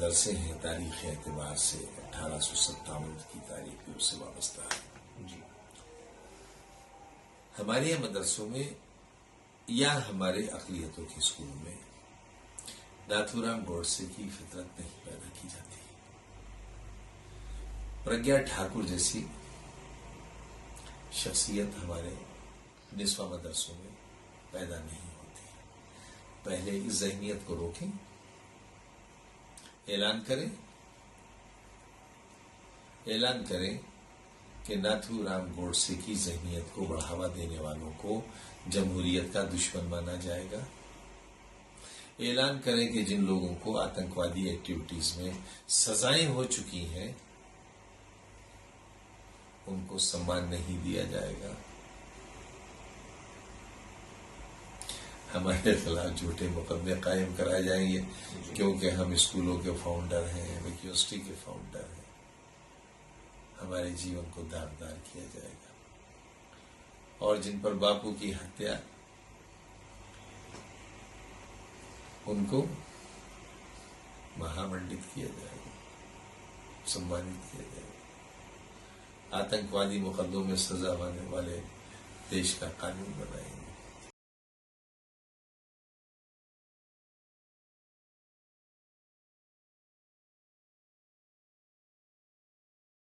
مدرسے ہیں تاریخ اعتبار سے 1857 کی تاریخ بھی اس سے وابستہ ہے. ہمارے یہاں مدرسوں میں یا ہمارے اقلیتوں کے اسکول میں ناتھورام گوڈسے کی فطرت نہیں پیدا کی جاتی. پرگیا ٹھاکر جیسی شخصیت ہمارے نسواں مدرسوں میں پیدا نہیں ہوتی. پہلے اس ذہنیت کو روکیں، اعلان کریں کہ ناتھورام گوڈسے کی ذہنیت کو بڑھاوا دینے والوں کو جمہوریت کا دشمن مانا جائے گا. اعلان کریں کہ جن لوگوں کو آتنکوادی ایکٹیویٹیز میں سزائیں ہو چکی ہیں ان کو سمان نہیں دیا جائے گا. ہمارے خلاف جھوٹے مقدمے قائم کرائے جائیں گے کیونکہ ہم اسکولوں کے فاؤنڈر ہیں، یونیورسٹی کے فاؤنڈر ہیں. ہمارے جیون کو داغدار کیا جائے گا. اور جن پر باپو کی ہتیا، ان کو مہامنڈت کیا جائے گا، سمانت کیا جائے گا. آتنکوادی مقدموں میں سزا پانے والے دیش کا قانون بنائیں گے.